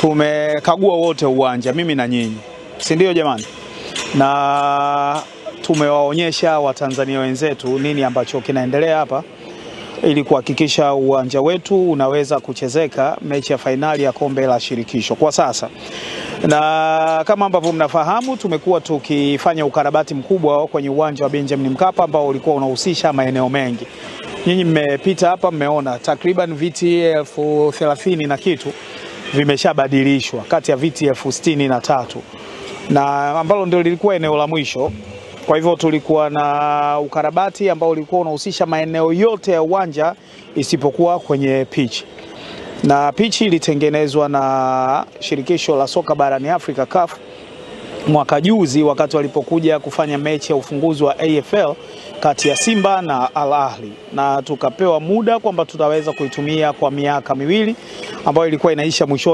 tumekagua wote uwanja, mimi na nyinyi, si ndio jamani? Na tumewaonyesha Watanzania wenzetu nini ambacho kinaendelea hapa ili kuhakikisha uwanja wetu unaweza kuchezeka mechi ya fainali ya kombe la shirikisho kwa sasa. Na kama ambavyo mnafahamu, tumekuwa tukifanya ukarabati mkubwa kwenye uwanja wa Benjamin Mkapa ambao ulikuwa unahusisha maeneo mengi. Nyinyi mmepita hapa, mmeona takriban viti 30,000 na kitu vimeshabadilishwa kati ya viti 63,000, na ambalo ndio lilikuwa eneo la mwisho. Kwa hivyo tulikuwa na ukarabati ambao ulikuwa unahusisha maeneo yote ya uwanja isipokuwa kwenye pitch. Na pitch ilitengenezwa na shirikisho la soka barani Afrika CAF mwaka juzi wakati walipokuja kufanya mechi ya ufunguzi wa AFL kati ya Simba na Al Ahly, na tukapewa muda kwamba tutaweza kuitumia kwa miaka 2 ambayo ilikuwa inaisha mwisho